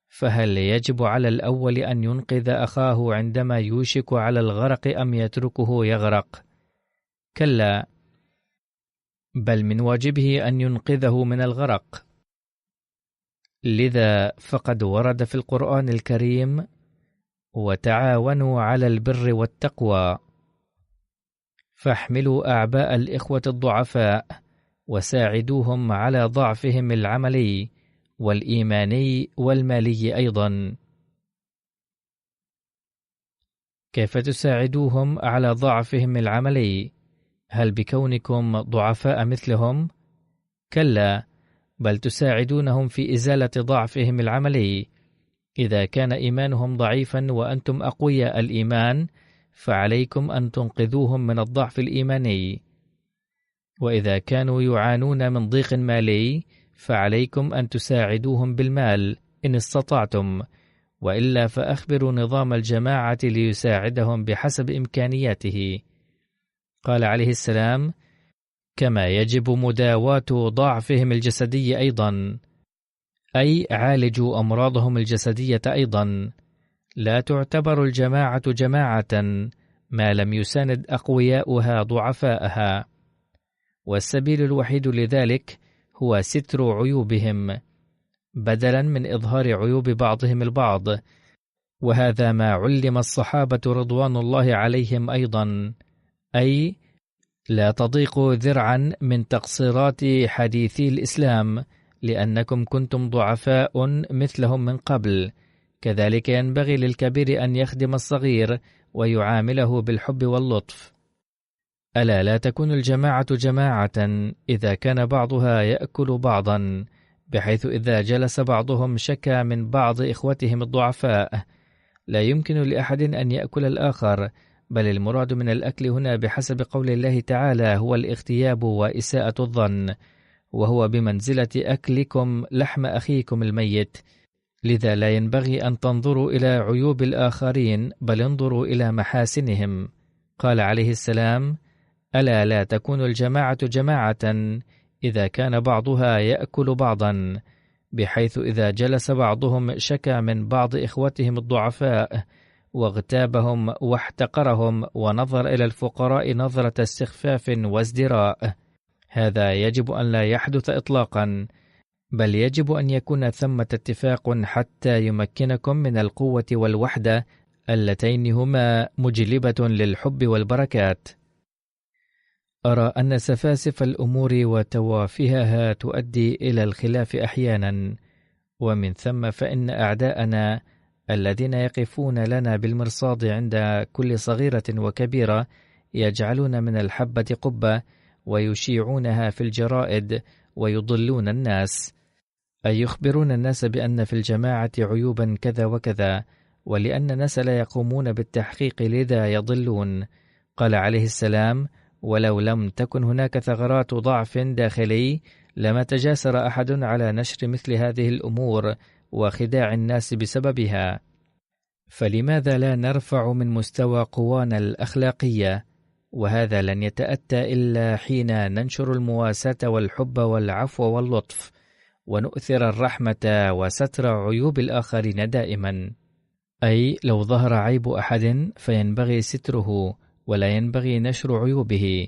فهل يجب على الأول أن ينقذ أخاه عندما يوشك على الغرق أم يتركه يغرق؟ كلا، بل من واجبه أن ينقذه من الغرق. لذا فقد ورد في القرآن الكريم: وتعاونوا على البر والتقوى. فاحملوا أعباء الإخوة الضعفاء، وساعدوهم على ضعفهم العملي والإيماني والمالي أيضا. كيف تساعدوهم على ضعفهم العملي؟ هل بكونكم ضعفاء مثلهم؟ كلا، بل تساعدونهم في إزالة ضعفهم العملي. إذا كان إيمانهم ضعيفا وأنتم أقوياء الإيمان، فعليكم أن تنقذوهم من الضعف الإيماني. وإذا كانوا يعانون من ضيق مالي، فعليكم أن تساعدوهم بالمال إن استطعتم، وإلا فأخبروا نظام الجماعة ليساعدهم بحسب إمكانياته. قال عليه السلام: كما يجب مداواة ضعفهم الجسدي أيضا، أي عالجوا أمراضهم الجسدية أيضا. لا تعتبر الجماعة جماعة ما لم يساند أقوياؤها ضعفاءها، والسبيل الوحيد لذلك هو ستر عيوبهم بدلا من إظهار عيوب بعضهم البعض. وهذا ما علم الصحابة رضوان الله عليهم أيضا، أي لا تضيقوا ذرعا من تقصيرات حديثي الإسلام، لأنكم كنتم ضعفاء مثلهم من قبل. كذلك ينبغي للكبير أن يخدم الصغير ويعامله بالحب واللطف. ألا لا تكون الجماعة جماعة إذا كان بعضها يأكل بعضا، بحيث إذا جلس بعضهم شكى من بعض إخوتهم الضعفاء. لا يمكن لأحد أن يأكل الآخر، بل المراد من الأكل هنا بحسب قول الله تعالى هو الاغتياب وإساءة الظن، وهو بمنزلة أكلكم لحم أخيكم الميت. لذا لا ينبغي أن تنظروا إلى عيوب الآخرين، بل انظروا إلى محاسنهم. قال عليه السلام: ألا لا تكون الجماعة جماعة إذا كان بعضها يأكل بعضا، بحيث إذا جلس بعضهم شكى من بعض إخوتهم الضعفاء واغتابهم واحتقرهم ونظر إلى الفقراء نظرة استخفاف وازدراء. هذا يجب أن لا يحدث إطلاقا، بل يجب أن يكون ثمة اتفاق حتى يمكنكم من القوة والوحدة اللتين هما مجلبة للحب والبركات. أرى أن سفاسف الأمور وتوافهها تؤدي إلى الخلاف أحيانا، ومن ثم فإن أعداءنا الذين يقفون لنا بالمرصاد عند كل صغيرة وكبيرة يجعلون من الحبة قبة ويشيعونها في الجرائد ويضلون الناس، أي يخبرون الناس بأن في الجماعة عيوبا كذا وكذا، ولأن الناس لا يقومون بالتحقيق لذا يضلون. قال عليه السلام: ولو لم تكن هناك ثغرات ضعف داخلي لما تجاسر أحد على نشر مثل هذه الأمور وخداع الناس بسببها. فلماذا لا نرفع من مستوى قوانا الأخلاقية؟ وهذا لن يتأتى إلا حين ننشر المواساة والحب والعفو واللطف، ونؤثر الرحمة وستر عيوب الآخرين دائما. أي لو ظهر عيب أحد فينبغي ستره، ولا ينبغي نشر عيوبه.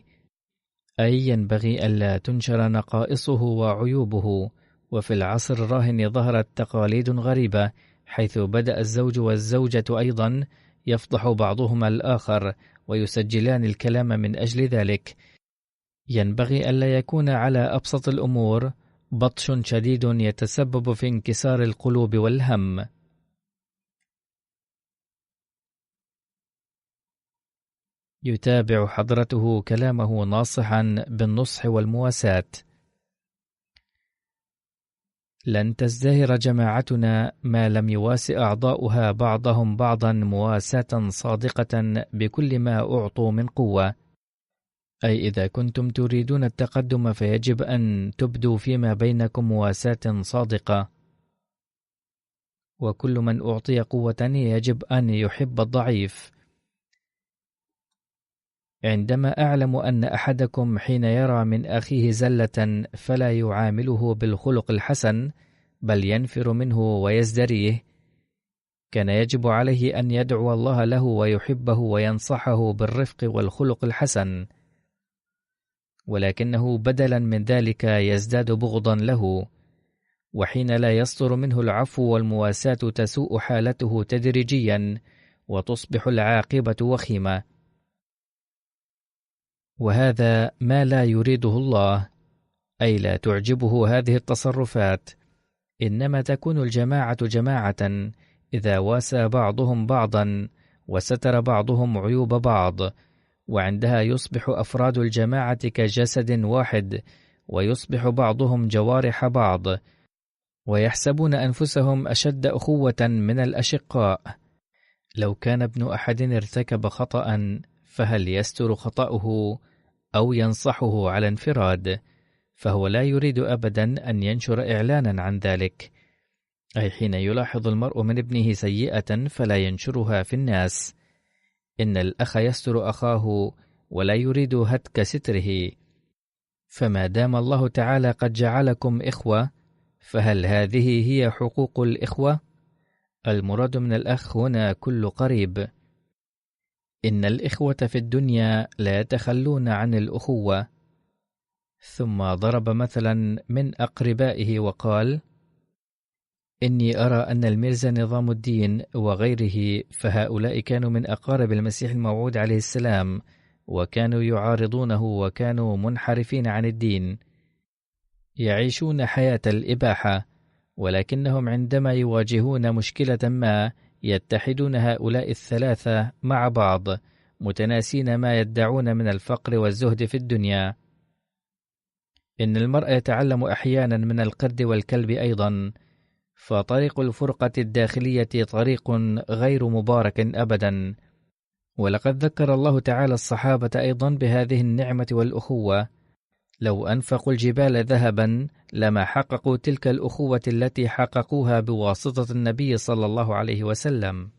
أي ينبغي ألا تنشر نقائصه وعيوبه. وفي العصر الراهن ظهرت تقاليد غريبة، حيث بدأ الزوج والزوجة أيضا يفضح بعضهما الآخر ويسجلان الكلام من أجل ذلك. ينبغي ألا يكون على أبسط الأمور بطش شديد يتسبب في انكسار القلوب والهم. يتابع حضرته كلامه ناصحا بالنصح والمواساة. لن تزدهر جماعتنا ما لم يواس أعضاؤها بعضهم بعضا مواساة صادقة بكل ما أعطوا من قوة. أي إذا كنتم تريدون التقدم فيجب أن تبدوا فيما بينكم مواساة صادقة. وكل من أعطي قوة يجب أن يحب الضعيف. عندما أعلم أن أحدكم حين يرى من أخيه زلة فلا يعامله بالخلق الحسن بل ينفر منه ويزدريه، كان يجب عليه أن يدعو الله له ويحبه وينصحه بالرفق والخلق الحسن، ولكنه بدلا من ذلك يزداد بغضا له. وحين لا يصدر منه العفو والمواساة تسوء حالته تدريجيا وتصبح العاقبة وخيمة، وهذا ما لا يريده الله. أي لا تعجبه هذه التصرفات. إنما تكون الجماعة جماعة إذا واسى بعضهم بعضا وستر بعضهم عيوب بعض، وعندها يصبح أفراد الجماعة كجسد واحد، ويصبح بعضهم جوارح بعض، ويحسبون أنفسهم أشد أخوة من الأشقاء. لو كان ابن أحد ارتكب خطأ فهل يستر خطأه أو ينصحه على انفراد؟ فهو لا يريد أبدا أن ينشر إعلانا عن ذلك. أي حين يلاحظ المرء من ابنه سيئة فلا ينشرها في الناس. إن الأخ يستر أخاه ولا يريد هتك ستره. فما دام الله تعالى قد جعلكم إخوة، فهل هذه هي حقوق الإخوة؟ المراد من الأخ هنا كل قريب. إن الإخوة في الدنيا لا يتخلون عن الأخوة. ثم ضرب مثلا من أقربائه وقال: إني أرى أن الميرزا نظام الدين وغيره، فهؤلاء كانوا من أقارب المسيح الموعود عليه السلام، وكانوا يعارضونه وكانوا منحرفين عن الدين، يعيشون حياة الإباحة، ولكنهم عندما يواجهون مشكلة ما يتحدون هؤلاء الثلاثة مع بعض، متناسين ما يدعون من الفقر والزهد في الدنيا. إن المرء يتعلم أحيانا من القرد والكلب أيضا، فطريق الفرقة الداخلية طريق غير مبارك أبدا. ولقد ذكر الله تعالى الصحابة أيضا بهذه النعمة والأخوة. لو أنفقوا الجبال ذهبا لما حققوا تلك الأخوة التي حققوها بواسطة النبي صلى الله عليه وسلم.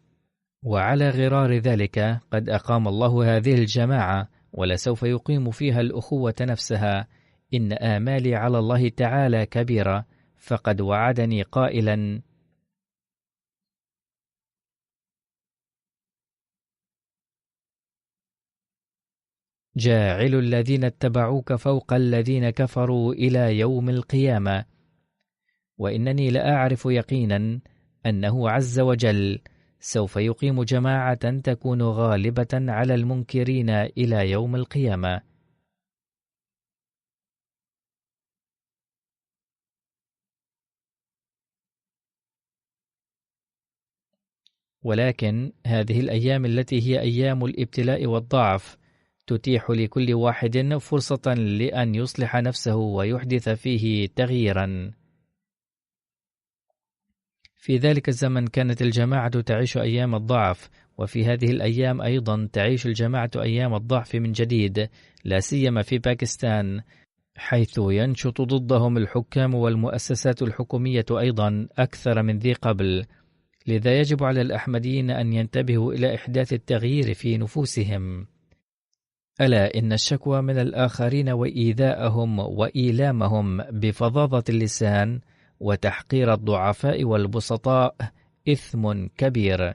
وعلى غرار ذلك قد أقام الله هذه الجماعة، ولسوف يقيم فيها الأخوة نفسها. إن آمالي على الله تعالى كبيرة، فقد وعدني قائلا: جاعل الذين اتبعوك فوق الذين كفروا إلى يوم القيامة. وإنني لأعرف يقينا أنه عز وجل سوف يقيم جماعة تكون غالبة على المنكرين إلى يوم القيامة. ولكن هذه الأيام التي هي أيام الابتلاء والضعف تتيح لكل واحد فرصة لأن يصلح نفسه ويحدث فيه تغييرا. في ذلك الزمن كانت الجماعة تعيش أيام الضعف، وفي هذه الأيام أيضا تعيش الجماعة أيام الضعف من جديد، لا سيما في باكستان، حيث ينشط ضدهم الحكام والمؤسسات الحكومية أيضا أكثر من ذي قبل. لذا يجب على الأحمديين أن ينتبهوا إلى إحداث التغيير في نفوسهم. ألا إن الشكوى من الآخرين وإيذاءهم وإيلامهم بفظاظة اللسان وتحقير الضعفاء والبسطاء إثم كبير.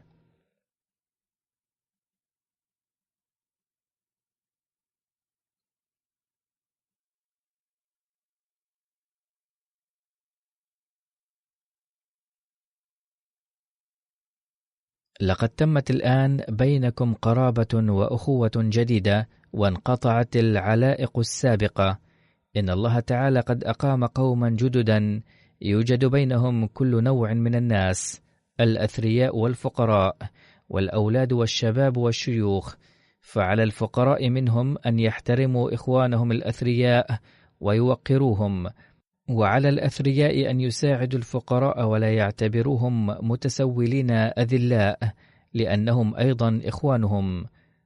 لقد تمت الآن بينكم قرابة وأخوة جديدة، وانقطعت العلائق السابقة. إن الله تعالى قد أقام قوما جددا يوجد بينهم كل نوع من الناس، الأثرياء والفقراء، والأولاد والشباب والشيوخ. فعلى الفقراء منهم أن يحترموا إخوانهم الأثرياء ويوقروهم، وعلى الأثرياء أن يساعدوا الفقراء ولا يعتبروهم متسولين أذلاء، لأنهم أيضا إخوانهم.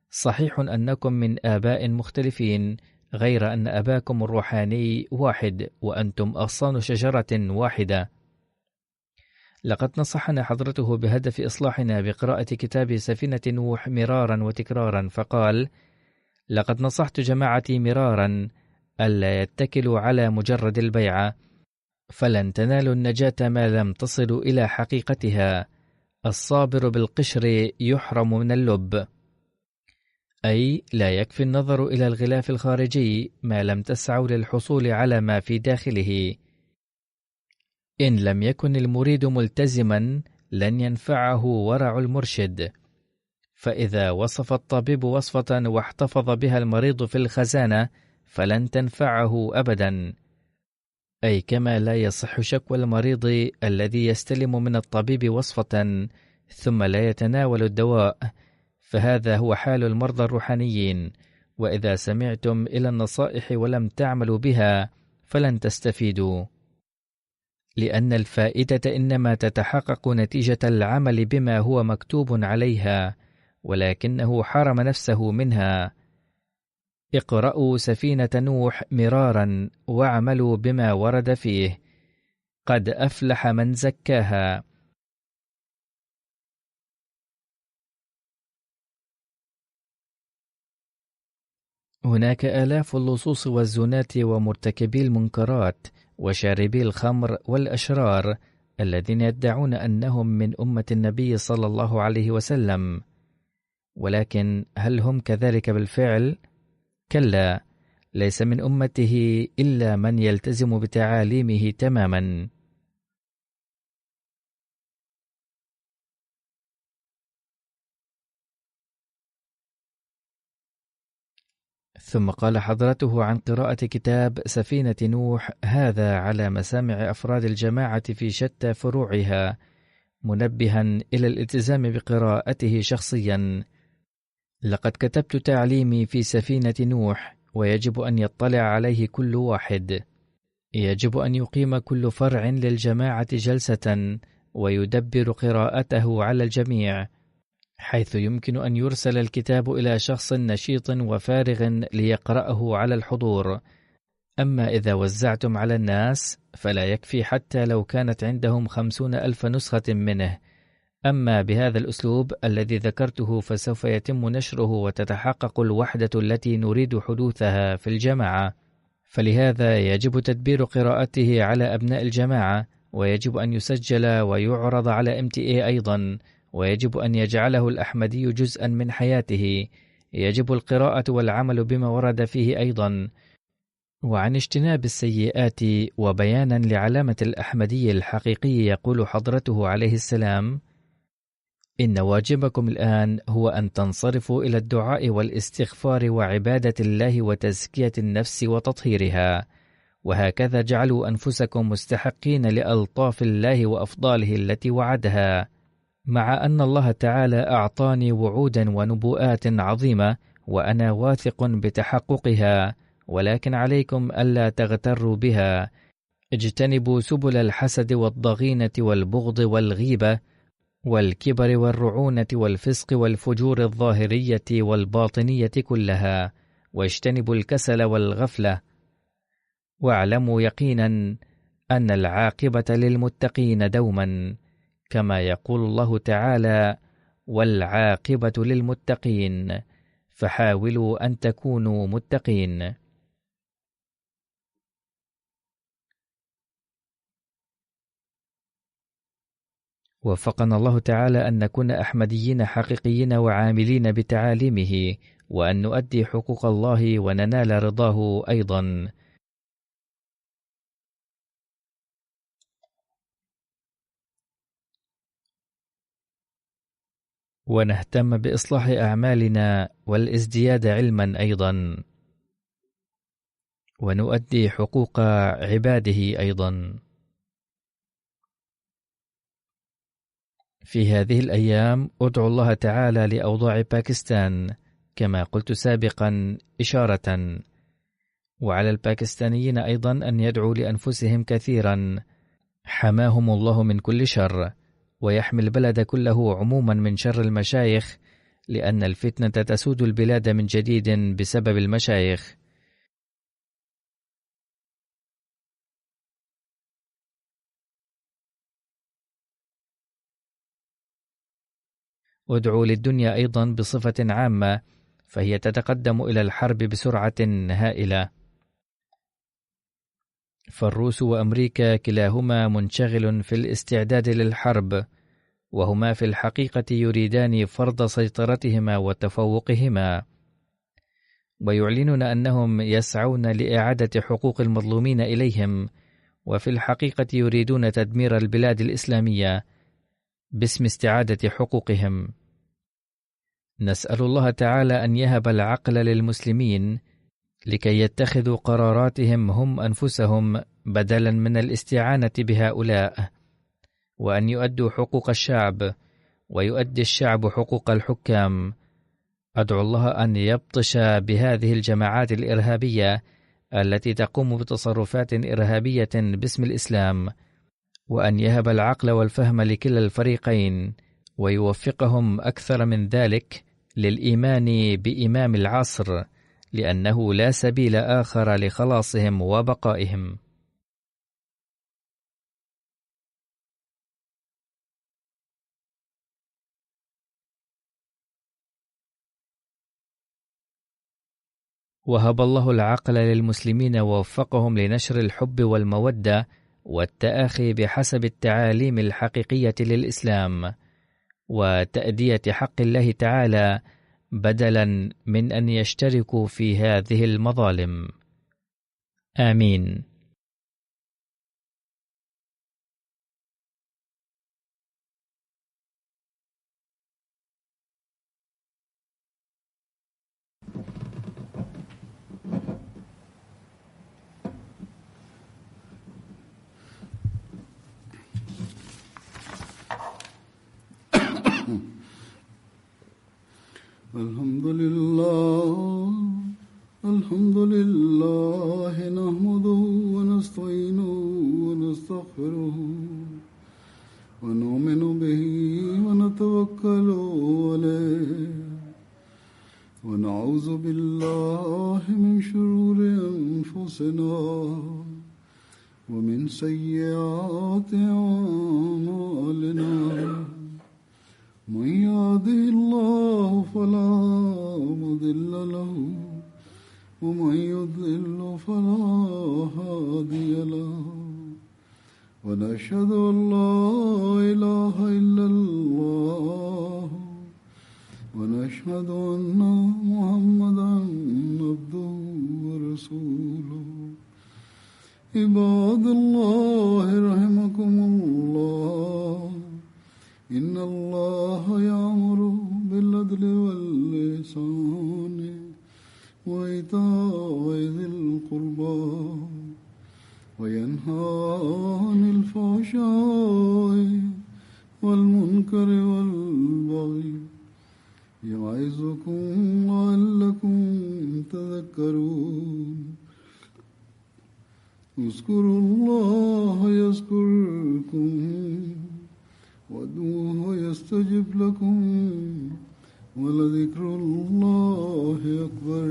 صحيح أنكم من آباء مختلفين، غير أن أباكم الروحاني واحد، وأنتم أغصان شجرة واحدة. لقد نصحنا حضرته بهدف إصلاحنا بقراءة كتاب سفينة نوح مرارا وتكرارا، فقال: لقد نصحت جماعتي مرارا ألا يتكلوا على مجرد البيعة، فلن تنالوا النجاة ما لم تصلوا إلى حقيقتها. الصابر بالقشر يحرم من اللب، أي لا يكفي النظر إلى الغلاف الخارجي ما لم تسعوا للحصول على ما في داخله. إن لم يكن المريد ملتزما لن ينفعه ورع المرشد. فإذا وصف الطبيب وصفة واحتفظ بها المريض في الخزانة فلن تنفعه أبدا. أي كما لا يصح شكوى المريض الذي يستلم من الطبيب وصفة ثم لا يتناول الدواء، فهذا هو حال المرضى الروحانيين. وإذا سمعتم إلى النصائح ولم تعملوا بها فلن تستفيدوا، لأن الفائدة إنما تتحقق نتيجة العمل بما هو مكتوب عليها، ولكنه حرم نفسه منها. اقرأوا سفينة نوح مرارا واعملوا بما ورد فيه، قد أفلح من زكاها. هناك آلاف اللصوص والزنات ومرتكبي المنكرات وشاربي الخمر والأشرار الذين يدعون أنهم من أمة النبي صلى الله عليه وسلم، ولكن هل هم كذلك بالفعل؟ كلا، ليس من أمته إلا من يلتزم بتعاليمه تماما. ثم قال حضرته عن قراءة كتاب سفينة نوح هذا على مسامع أفراد الجماعة في شتى فروعها، منبها إلى الالتزام بقراءته شخصيا. لقد كتبت تعليمي في سفينة نوح، ويجب أن يطلع عليه كل واحد. يجب أن يقيم كل فرع للجماعة جلسة ويدبر قراءته على الجميع، حيث يمكن أن يرسل الكتاب إلى شخص نشيط وفارغ ليقرأه على الحضور. أما إذا وزعتم على الناس فلا يكفي حتى لو كانت عندهم 50,000 نسخة منه. أما بهذا الأسلوب الذي ذكرته فسوف يتم نشره وتتحقق الوحدة التي نريد حدوثها في الجماعة. فلهذا يجب تدبير قراءته على أبناء الجماعة، ويجب أن يسجل ويعرض على MTA أيضا، ويجب أن يجعله الأحمدي جزءا من حياته. يجب القراءة والعمل بما ورد فيه أيضا، وعن اجتناب السيئات. وبيانا لعلامة الأحمدي الحقيقي يقول حضرته عليه السلام: إن واجبكم الآن هو أن تنصرفوا إلى الدعاء والاستغفار وعبادة الله وتزكية النفس وتطهيرها، وهكذا جعلوا أنفسكم مستحقين لألطاف الله وأفضاله التي وعدها. مع أن الله تعالى أعطاني وعودا ونبوءات عظيمة وأنا واثق بتحققها، ولكن عليكم ألا تغتروا بها. اجتنبوا سبل الحسد والضغينة والبغض والغيبة والكبر والرعونة والفسق والفجور الظاهرية والباطنية كلها، واجتنبوا الكسل والغفلة. واعلموا يقينا أن العاقبة للمتقين دوما، كما يقول الله تعالى: والعاقبة للمتقين، فحاولوا أن تكونوا متقين. وفقنا الله تعالى أن نكون أحمديين حقيقيين وعاملين بتعاليمه، وأن نؤدي حقوق الله وننال رضاه أيضا. ونهتم بإصلاح أعمالنا والازدياد علما أيضا، ونؤدي حقوق عباده أيضا. في هذه الأيام أدعو الله تعالى لأوضاع باكستان كما قلت سابقا إشارة، وعلى الباكستانيين أيضا أن يدعوا لأنفسهم كثيرا حماهم الله من كل شر، ويحمي البلد كله عموما من شر المشايخ، لأن الفتنة تسود البلاد من جديد بسبب المشايخ. ادعوا للدنيا أيضا بصفة عامة، فهي تتقدم إلى الحرب بسرعة هائلة، فالروس وأمريكا كلاهما منشغل في الاستعداد للحرب، وهما في الحقيقة يريدان فرض سيطرتهما وتفوقهما، ويعلنون أنهم يسعون لإعادة حقوق المظلومين إليهم، وفي الحقيقة يريدون تدمير البلاد الإسلامية باسم استعادة حقوقهم. نسأل الله تعالى أن يهب العقل للمسلمين لكي يتخذوا قراراتهم هم أنفسهم بدلا من الاستعانة بهؤلاء، وأن يؤدوا حقوق الشعب ويؤدي الشعب حقوق الحكام. أدعو الله أن يبطش بهذه الجماعات الإرهابية التي تقوم بتصرفات إرهابية باسم الإسلام، وأن يهب العقل والفهم لكلا الفريقين، ويوفقهم أكثر من ذلك للإيمان بإمام العصر، لأنه لا سبيل آخر لخلاصهم وبقائهم. وهب الله العقل للمسلمين ووفقهم لنشر الحب والمودة والتآخي بحسب التعاليم الحقيقية للإسلام، وتأدية حق الله تعالى بدلا من أن يشتركوا في هذه المظالم. آمين. الحمد لله نحمده ونستعينه ونستغفره ونؤمن به ونتوكل عليه ونعوذ بالله من شرور أنفسنا ومن سيئات أعمالنا. من يهده الله فلا مضل له ومن يضلل فلا هادي له، ونشهد أن لا إله إلا الله ونشهد أن محمدا عبده ورسوله. عباد الله رحمكم الله، إن الله يأمر بالعدل والإحسان وإيتاء ذي القربى وينهى عن الفحشاء والمنكر والبغي يعظكم لعلكم تذكرون. اذكروا الله يذكركم وادعوه يستجب لكم ولذكر الله أكبر.